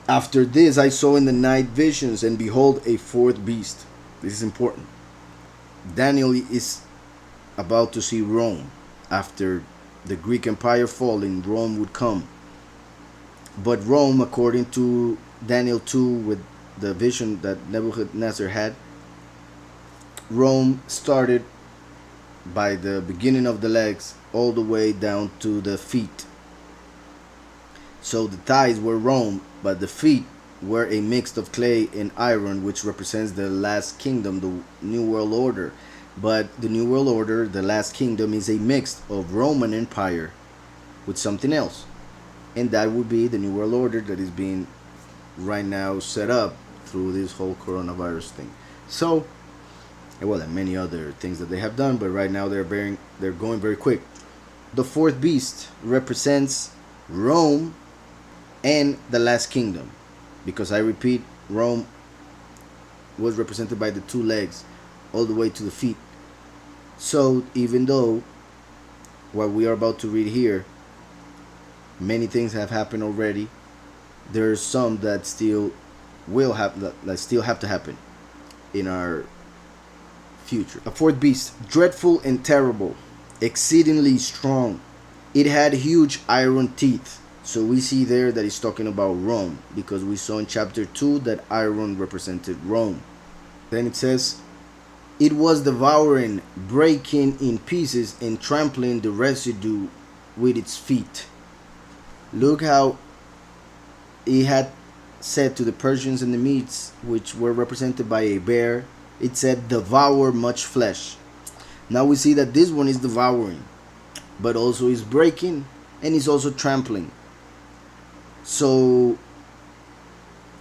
After this, I saw in the night visions, and behold, a fourth beast. This is important. Daniel is about to see Rome. After the Greek Empire falling, Rome would come. But Rome, according to Daniel 2, with the vision that Nebuchadnezzar had, Rome started by the beginning of the legs all the way down to the feet. So the thighs were Rome, but the feet were a mix of clay and iron, which represents the last kingdom, the New World Order. But the New World Order, the last kingdom, is a mix of Roman Empire with something else. And that would be the New World Order that is being right now set up through this whole coronavirus thing. So, well, and many other things that they have done, but right now they're going very quick. The fourth beast represents Rome and the last kingdom, because I repeat, Rome was represented by the two legs all the way to the feet. So even though what we are about to read here, many things have happened already, there's some that still will happen, that still have to happen in our future. A fourth beast, dreadful and terrible, exceedingly strong. It had huge iron teeth. So we see there that he's talking about Rome, because we saw in chapter 2 that iron represented Rome. Then it says, it was devouring, breaking in pieces, and trampling the residue with its feet. Look how he had said to the Persians and the Medes, which were represented by a bear, it said, devour much flesh. Now we see that this one is devouring, but also is breaking, and is also trampling. So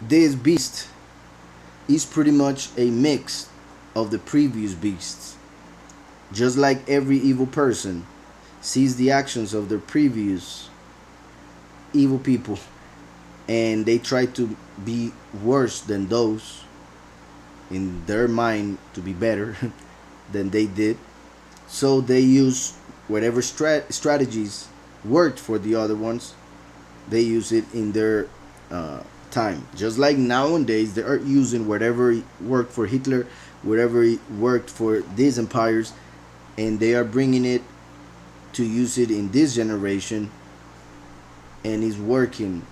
this beast is pretty much a mix of the previous beasts. Just like every evil person sees the actions of their previous evil people, and they try to be worse than those in their mind, to be better than they did. So they use whatever strategies worked for the other ones, they use it in their time. Just like nowadays, they are using whatever worked for Hitler, whatever worked for these empires, and they are bringing it to use it in this generation, and is working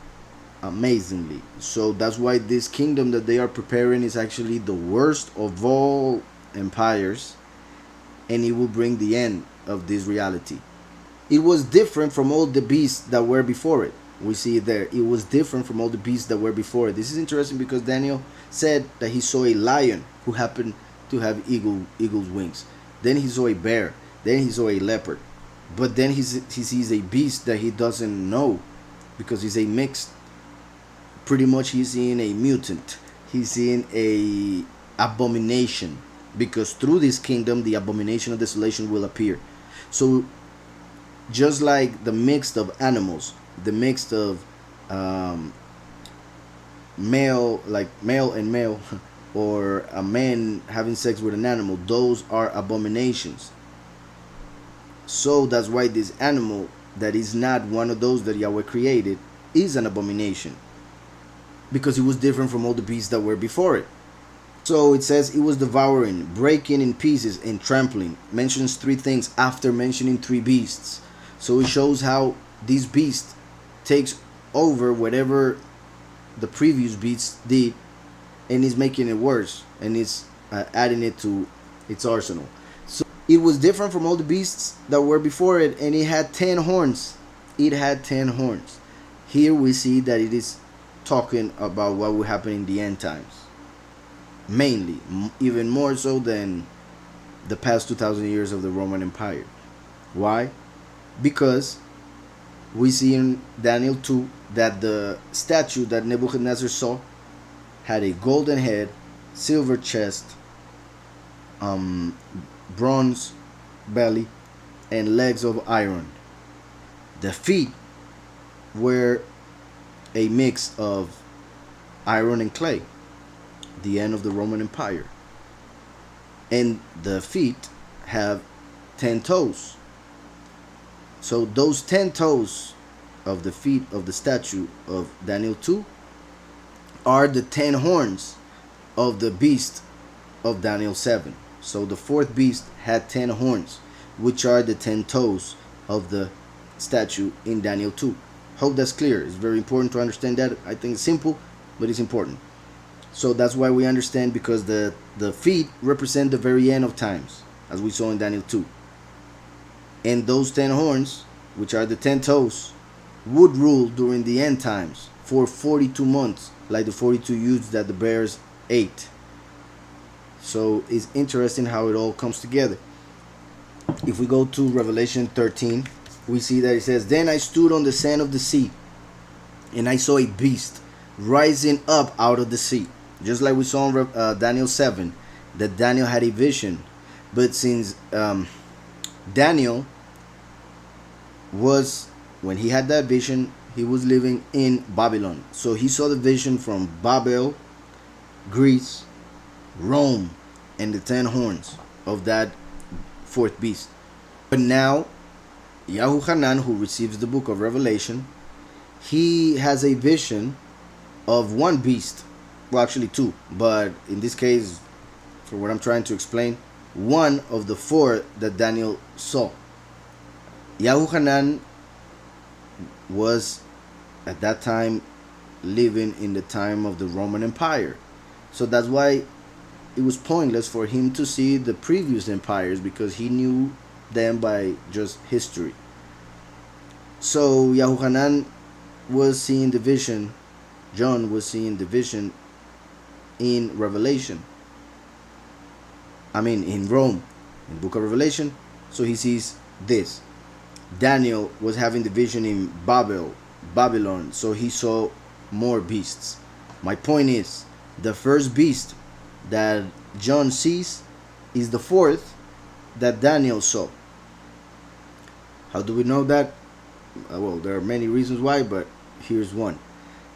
amazingly. So that's why this kingdom that they are preparing is actually the worst of all empires, and it will bring the end of this reality. It was different from all the beasts that were before it. We see it there. It was different from all the beasts that were before it. This is interesting because Daniel said that he saw a lion who happened to have eagle's wings. Then he saw a bear. Then he saw a leopard. But then he sees a beast that he doesn't know, because he's a mixed. Pretty much he's seeing a mutant. He's seeing a abomination, because through this kingdom the abomination of desolation will appear. So just like the mix of animals, the mix of male and male, or a man having sex with an animal, those are abominations. So that's why this animal that is not one of those that Yahweh created is an abomination, because it was different from all the beasts that were before it. So it says it was devouring, breaking in pieces, and trampling. Mentions three things after mentioning three beasts. So it shows how this beast takes over whatever the previous beast did, and is making it worse, and is adding it to its arsenal. So it was different from all the beasts that were before it, and it had 10 horns. It had 10 horns. Here we see that it is talking about what will happen in the end times. Mainly, even more so than the past 2,000 years of the Roman Empire. Why? Because we see in Daniel 2 that the statue that Nebuchadnezzar saw had a golden head, silver chest, bronze belly, and legs of iron. The feet were a mix of iron and clay, the end of the Roman Empire. And the feet have 10 toes. So those 10 toes of the feet of the statue of Daniel 2 are the 10 horns of the beast of Daniel 7. So the fourth beast had 10 horns, which are the 10 toes of the statue in Daniel 2. Hope that's clear. It's very important to understand that. I think it's simple, but it's important. So that's why we understand, because the feet represent the very end of times, as we saw in Daniel 2. And those 10 horns, which are the 10 toes, would rule during the end times for 42 months, like the 42 youths that the bears ate. So it's interesting how it all comes together. If we go to Revelation 13, we see that it says, "Then I stood on the sand of the sea, and I saw a beast rising up out of the sea." Just like we saw in Daniel 7, that Daniel had a vision. But since Daniel was, when he had that vision, he was living in Babylon. So he saw the vision from Babel, Greece, Rome, and the 10 horns of that fourth beast. But now, Yahuchanan, who receives the book of Revelation, he has a vision of one beast. Well, actually two, but in this case, for what I'm trying to explain, one of the four that Daniel saw. Yahuchanan was at that time living in the time of the Roman Empire. So that's why it was pointless for him to see the previous empires, because he knew them by just history. So Yahuchanan was seeing the vision, John was seeing the vision in Revelation. In Rome, in the book of Revelation. So he sees this. Daniel was having the vision in Babylon, so he saw more beasts. My point is, the first beast that John sees is the fourth that Daniel saw. How do we know that? Well, there are many reasons why, but here's one.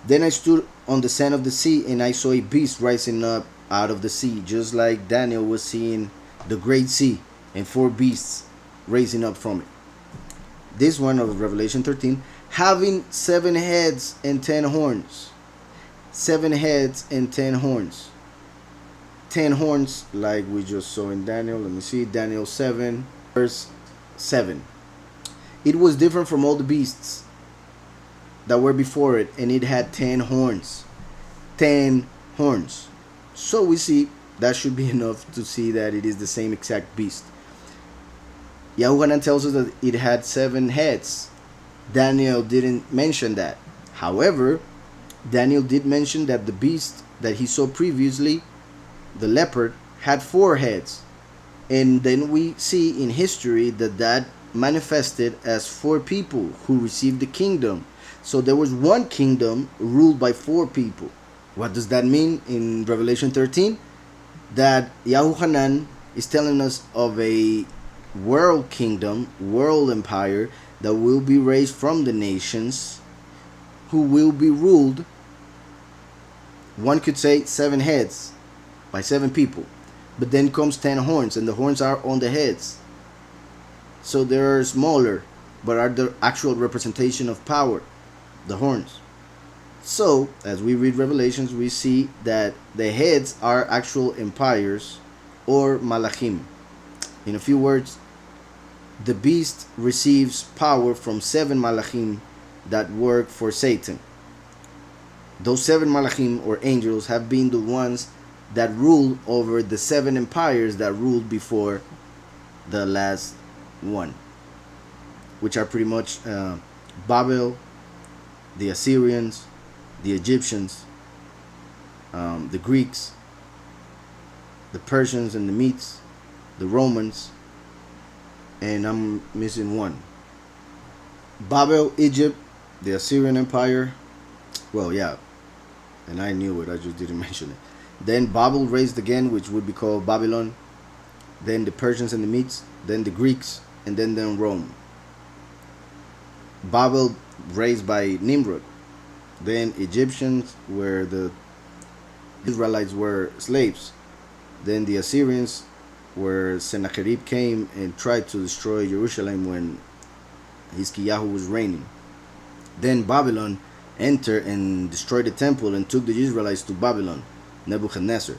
"Then I stood on the sand of the sea, and I saw a beast rising up out of the sea," just like Daniel was seeing the great sea and 4 beasts raising up from it. This one of Revelation 13, "having 7 heads and 10 horns." 7 heads and 10 horns. 10 horns, like we just saw in Daniel. Let me see, Daniel 7, verse 7. "It was different from all the beasts that were before it, and it had 10 horns." 10 horns. So we see that should be enough to see that it is the same exact beast. Yahuchanan tells us that it had 7 heads. Daniel didn't mention that. However, Daniel did mention that the beast that he saw previously, the leopard, had 4 heads. And then we see in history that manifested as 4 people who received the kingdom. So there was one kingdom ruled by 4 people. What does that mean in Revelation 13? That Yahuchanan is telling us of a world kingdom, world empire that will be raised from the nations, who will be ruled, one could say 7 heads by 7 people. But then comes 10 horns, and the horns are on the heads. So they're smaller, but are the actual representation of power, the horns. So, as we read Revelations, we see that the heads are actual empires or malachim. In a few words, the beast receives power from 7 malachim that work for Satan. Those 7 malachim or angels have been the ones that ruled over the 7 empires that ruled before the last one, which are pretty much Babel, the Assyrians, the Egyptians, the Greeks, the Persians and the Medes, the Romans, and I'm missing one. Babel, Egypt, the Assyrian Empire. Well, yeah, and I knew it, I just didn't mention it. Then Babel raised again, which would be called Babylon. Then the Persians and the Medes. Then the Greeks, and then Rome. Babel raised by Nimrod. Then Egyptians, where the Israelites were slaves. Then the Assyrians, where Sennacherib came and tried to destroy Jerusalem when Hiskiyahu was reigning. Then Babylon, entered and destroyed the temple and took the Israelites to Babylon, Nebuchadnezzar.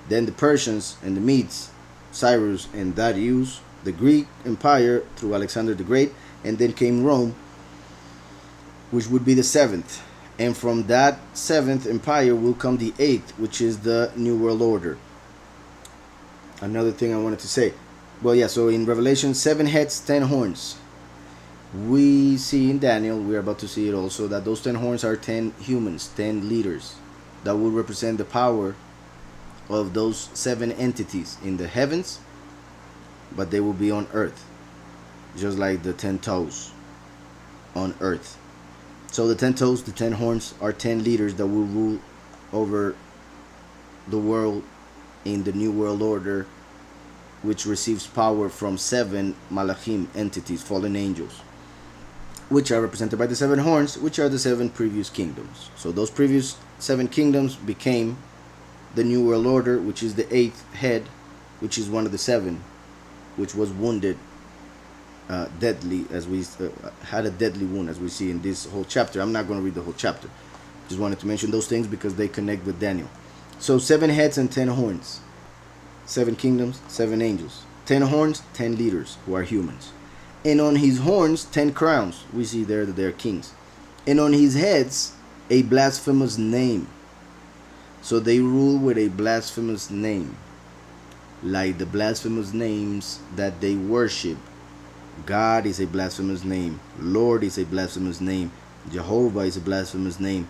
Then the Persians and the Medes, Cyrus and Darius, the Greek Empire through Alexander the Great, and then came Rome, which would be the seventh. And from that seventh empire will come the eighth, which is the New World Order. Another thing I wanted to say. Well, yeah, so in Revelation, 7 heads, 10 horns. We see in Daniel, we're about to see it also, that those 10 horns are 10 humans, 10 leaders that will represent the power of those 7 entities in the heavens, but they will be on earth, just like the 10 toes on earth. So the 10 toes, the 10 horns are 10 leaders that will rule over the world in the New World Order, which receives power from 7 malachim entities, fallen angels, which are represented by the 7 horns, which are the 7 previous kingdoms. So those previous 7 kingdoms became the New World Order, which is the 8th head, which is one of the 7, which was wounded deadly, as we had a deadly wound, as we see in this whole chapter. I'm not going to read the whole chapter. Just wanted to mention those things because they connect with Daniel. So 7 heads and 10 horns, 7 kingdoms, 7 angels, 10 horns, 10 leaders who are humans, and on his horns 10 crowns. We see there that they're kings, and on his heads a blasphemous name. So they rule with a blasphemous name, like the blasphemous names that they worship. God is a blasphemous name. Lord is a blasphemous name. Jehovah is a blasphemous name.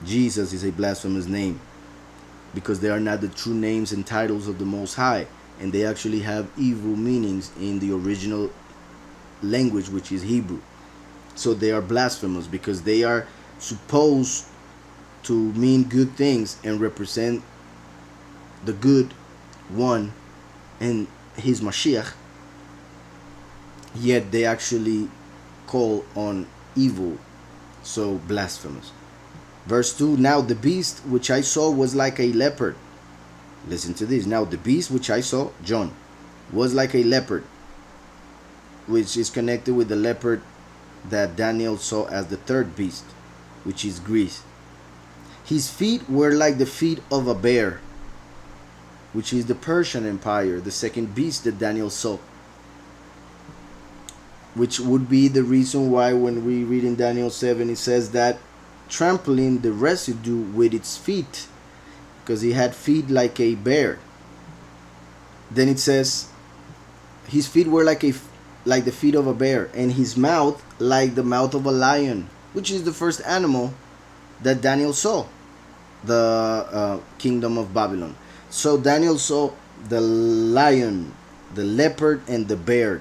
Jesus is a blasphemous name, because they are not the true names and titles of the Most High, and they actually have evil meanings in the original language, which is Hebrew. So they are blasphemous because they are supposed to mean good things and represent the good one and his Mashiach, yet they actually call on evil. So blasphemous. Verse 2, now the beast which I saw was like a leopard. Listen to this. Now the beast which I saw, John, was like a leopard, which is connected with the leopard that Daniel saw as the third beast, which is Greece. His feet were like the feet of a bear, which is the Persian Empire, the second beast that Daniel saw, which would be the reason why when we read in Daniel 7 it says that trampling the residue with its feet, because he had feet like a bear. Then it says his feet were like the feet of a bear, and his mouth like the mouth of a lion, which is the first animal that Daniel saw, the kingdom of Babylon. So Daniel saw the lion, the leopard, and the bear.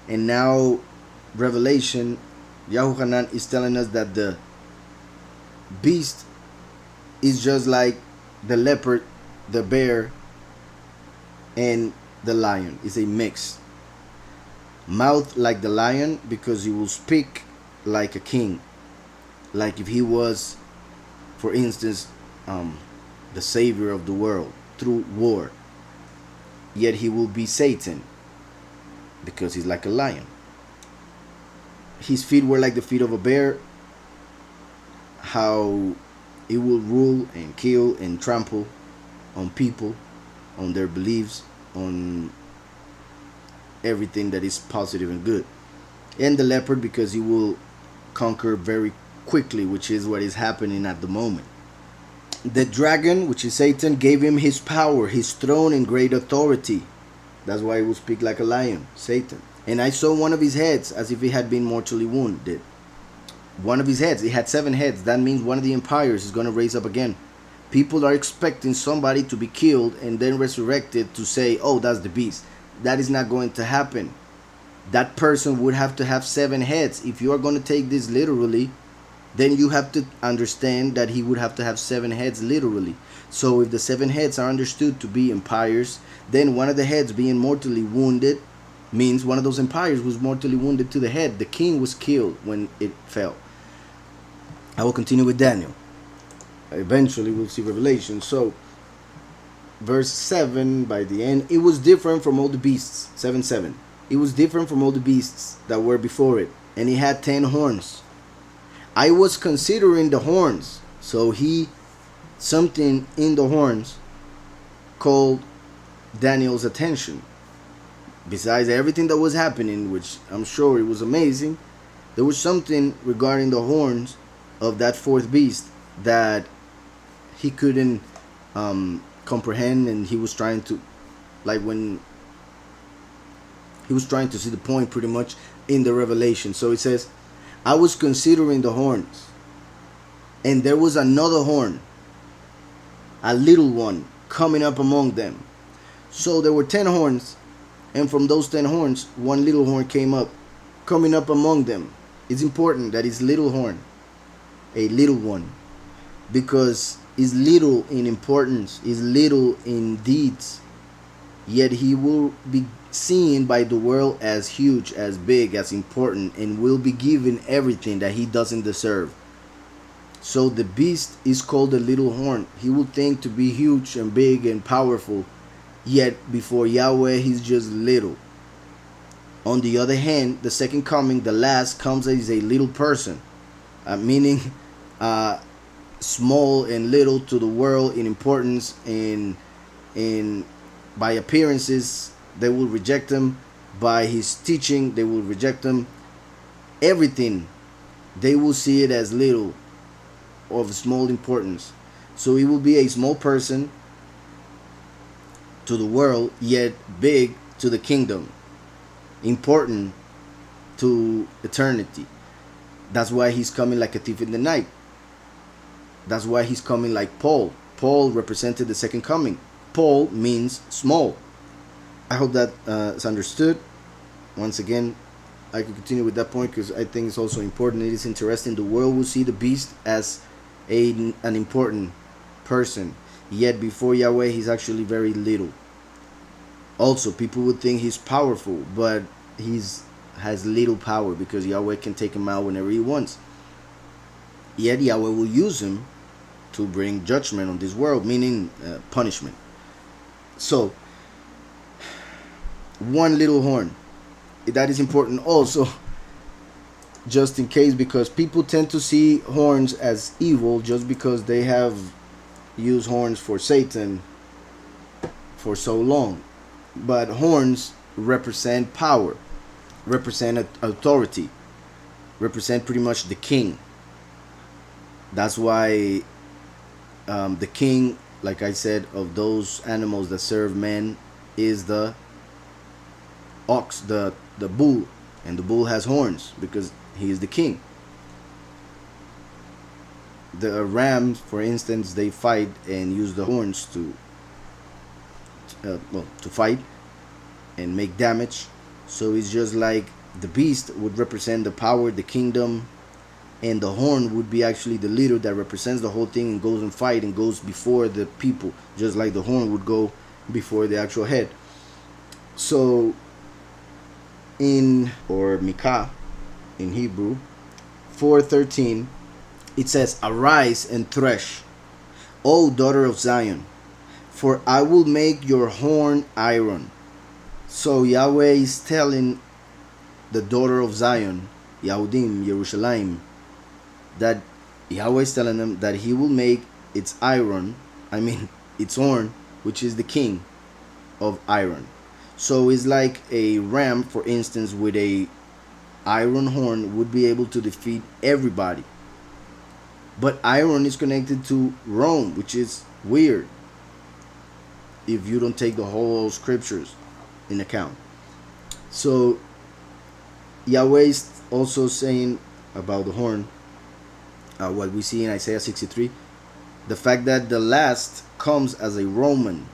And now Revelation, Yahuchanan is telling us that the beast is just like the leopard, the bear, and the lion. It's a mix. Mouth like the lion, because he will speak like a king, like if he was, for instance, the savior of the world through war. Yet he will be Satan, because he's like a lion. His feet were like the feet of a bear. How it will rule and kill and trample on people, on their beliefs, on everything that is positive and good. And the leopard, because he will conquer very quickly, which is what is happening at the moment. The dragon, which is Satan, gave him his power, his throne, and great authority. That's why he will speak like a lion, Satan. And I saw one of his heads as if he had been mortally wounded. One of his heads, he had 7 heads. That means one of the empires is going to raise up again. People are expecting somebody to be killed and then resurrected to say, oh, that's the beast. That is not going to happen. That person would have to have 7 heads. If you are going to take this literally, then you have to understand that he would have to have 7 heads literally. So if the 7 heads are understood to be empires, then one of the heads being mortally wounded means one of those empires was mortally wounded to the head. The king was killed when it fell. I will continue with Daniel. Eventually we'll see Revelation. So verse 7, by the end, it was different from all the beasts. 7:7. It was different from all the beasts that were before it, and it had 10 horns. I was considering the horns. So something in the horns called Daniel's attention. Besides everything that was happening, which I'm sure it was amazing, there was something regarding the horns of that fourth beast that he couldn't comprehend, and he was trying to, like, when he was trying to see the point pretty much in the revelation. So it says, I was considering the horns, and there was another horn, a little one, coming up among them. So there were 10 horns, and from those 10 horns, one little horn came up, coming up among them. It's important that it's little horn, a little one, because is little in importance, is little in deeds, yet he will be seen by the world as huge, as big, as important, and will be given everything that he doesn't deserve. So the beast is called the little horn. He will think to be huge and big and powerful, yet before Yahweh he's just little. On the other hand, the second coming, the last, comes as a little person, meaning small and little to the world in importance, and by appearances they will reject him, by his teaching they will reject him. Everything they will see it as little, of small importance. So he will be a small person to the world, yet big to the kingdom, important to eternity. That's why he's coming like a thief in the night. That's why he's coming like Paul. Paul represented the second coming. Paul means small. I hope that is understood. Once again, I can continue with that point because I think it's also important. It is interesting. The world will see the beast as an important person, yet before Yahweh he's actually very little. Also, people would think he's powerful, but has little power because Yahweh can take him out whenever he wants. Yet Yahweh will use him to bring judgment on this world, meaning punishment. So, one little horn, that is important also, just in case, because people tend to see horns as evil just because they have used horns for Satan for so long. But horns represent power, represent authority, represent pretty much the king. That's why the king, like I said, of those animals that serve men is the ox, the bull, and the bull has horns because he is the king. The rams, for instance, they fight and use the horns to fight and make damage. So it's just like the beast would represent the power, the kingdom, and the horn would be actually the leader that represents the whole thing and goes and fight and goes before the people, just like the horn would go before the actual head. So or Mikah in Hebrew 4:13, it says, "Arise and thresh, O daughter of Zion, for I will make your horn iron." So Yahweh is telling the daughter of Zion, Yahudim, Yerushalayim, that Yahweh is telling them that he will make its horn, which is the king of iron. So it's like a ram, for instance, with a iron horn would be able to defeat everybody. But iron is connected to Rome, which is weird if you don't take the whole scriptures in account. So Yahweh is also saying about the horn, what we see in Isaiah 63, the fact that the last comes as a Roman.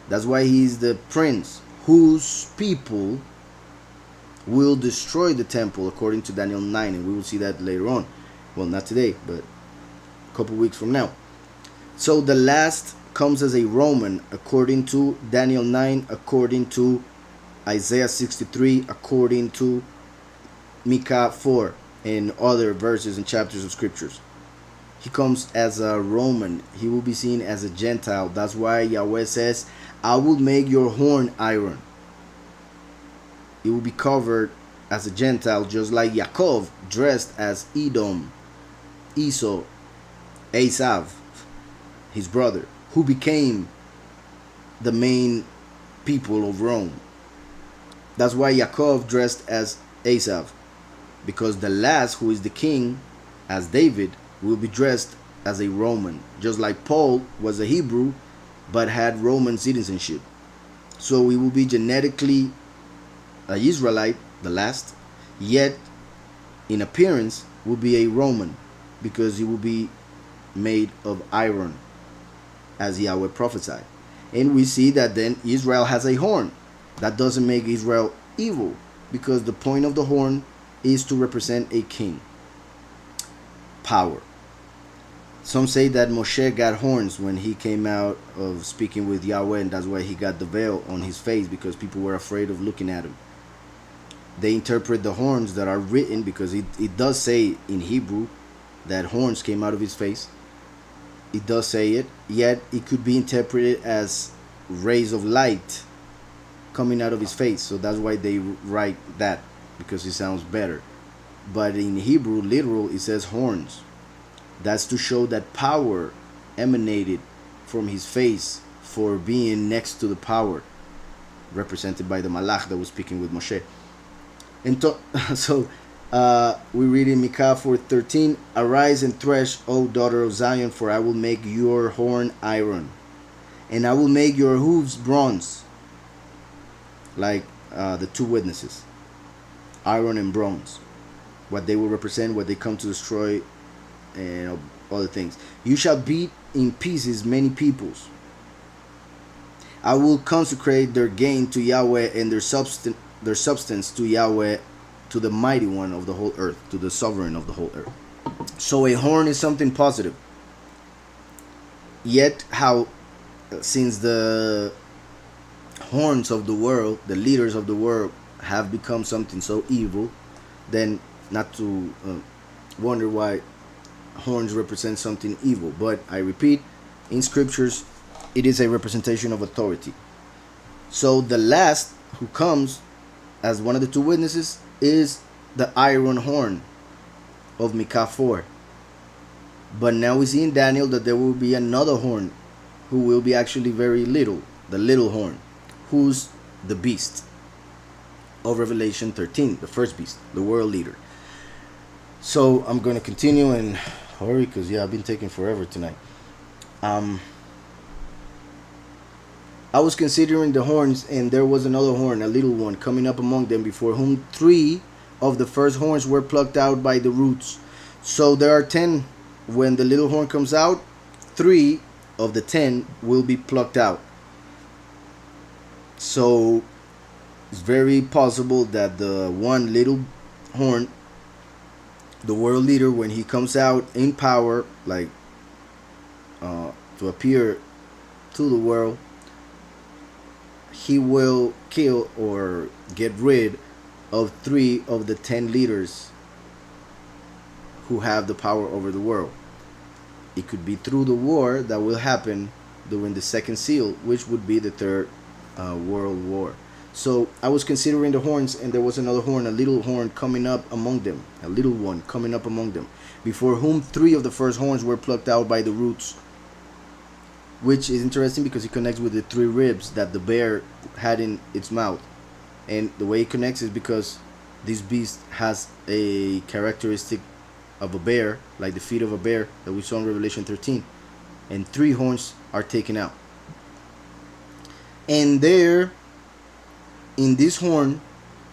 That's why he's the prince whose people will destroy the temple, according to Daniel 9, and we will see that later on. Well, not today, but a couple weeks from now. So the last comes as a Roman, according to Daniel 9, according to Isaiah 63, according to Micah 4, and other verses and chapters of scriptures. He comes as a Roman. He will be seen as a Gentile. That's why Yahweh says, I will make your horn iron. It will be covered as a Gentile, just like Yaakov dressed as Edom, Esau, Esav, his brother, who became the main people of Rome. That's why Yaakov dressed as Esav, because the last, who is the king, as David, will be dressed as a Roman, just like Paul was a Hebrew but had Roman citizenship. So he will be genetically an Israelite, the last, yet in appearance will be a Roman, because he will be made of iron, as Yahweh prophesied. And we see that then Israel has a horn. That doesn't make Israel evil, because the point of the horn is to represent a king. Power. Some say that Moshe got horns when he came out of speaking with Yahweh, and that's why he got the veil on his face, because people were afraid of looking at him. They interpret the horns that are written, because it does say in Hebrew that horns came out of his face. It does say it, yet it could be interpreted as rays of light coming out of his face. So that's why they write that, because it sounds better. But in Hebrew, literal, it says horns. That's to show that power emanated from his face for being next to the power, represented by the Malach that was speaking with Moshe. And so we read in Micah 4:13, "Arise and thresh, O daughter of Zion, for I will make your horn iron, and I will make your hooves bronze," like the two witnesses, iron and bronze, what they will represent, what they come to destroy, and other things. "You shall beat in pieces many peoples. I will consecrate their gain to Yahweh, and their substance to Yahweh, to the mighty one of the whole earth, to the sovereign of the whole earth." So a horn is something positive. Yet how, since the horns of the world, the leaders of the world, have become something so evil, then not to wonder why horns represent something evil. But I repeat, in scriptures, it is a representation of authority. So the last who comes as one of the two witnesses is the iron horn of Micah 4. But now we see in Daniel that there will be another horn who will be actually very little, the little horn, who's the beast of Revelation 13, the first beast, the world leader. So I'm going to continue and hurry, because I've been taking forever tonight. I was considering the horns, and there was another horn, a little one, coming up among them, before whom 3 of the first horns were plucked out by the roots. So there are 10. When the little horn comes out, 3 of the 10 will be plucked out. So it's very possible that the one little horn, the world leader, when he comes out in power, like to appear to the world, he will kill or get rid of 3 of the 10 leaders who have the power over the world. It could be through the war that will happen during the second seal, which would be the third world war. So I was considering the horns, and there was another horn, a little horn coming up among them, a little one coming up among them, before whom 3 of the first horns were plucked out by the roots, which is interesting because it connects with the 3 ribs that the bear had in its mouth. And the way it connects is because this beast has a characteristic of a bear, like the feet of a bear that we saw in Revelation 13, and 3 horns are taken out. And there, in this horn,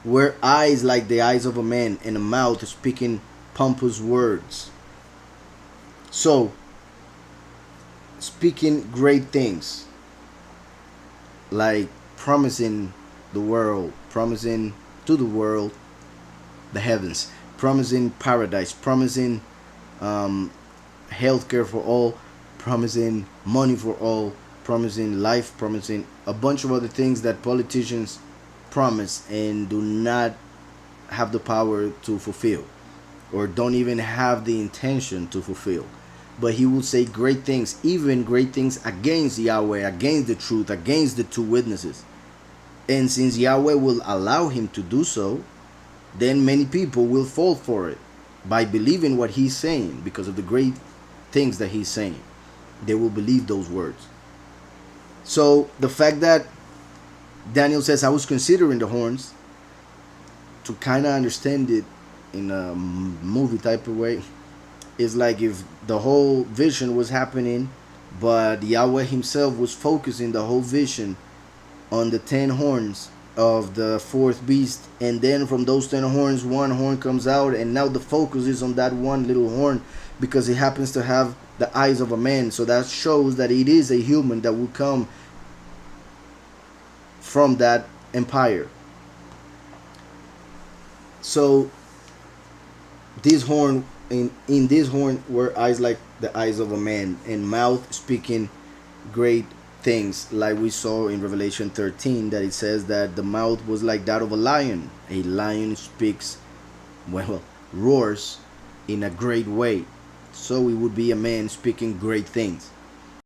were eyes like the eyes of a man, and a mouth speaking pompous words. So, speaking great things, like promising the world, promising to the world the heavens, promising paradise, promising healthcare for all, promising money for all, promising life, promising a bunch of other things that politicians promise and do not have the power to fulfill, or don't even have the intention to fulfill. But he will say great things, even great things against Yahweh, against the truth, against the 2 witnesses. And since Yahweh will allow him to do so, then many people will fall for it. by believing what he's saying, because of the great things that he's saying. They will believe those words. So the fact that Daniel says, I was considering the horns, to kind of understand it in a movie type of way, is like if the whole vision was happening, but Yahweh himself was focusing the whole vision on the 10 horns of the fourth beast, and then from those 10 horns, one horn comes out, and now the focus is on that one little horn because it happens to have the eyes of a man. So that shows that it is a human that will come from that empire. So this horn, in this horn were eyes like the eyes of a man, and mouth speaking great things, like we saw in Revelation 13, that it says that the mouth was like that of a lion. A lion speaks, well, roars in a great way. So it would be a man speaking great things.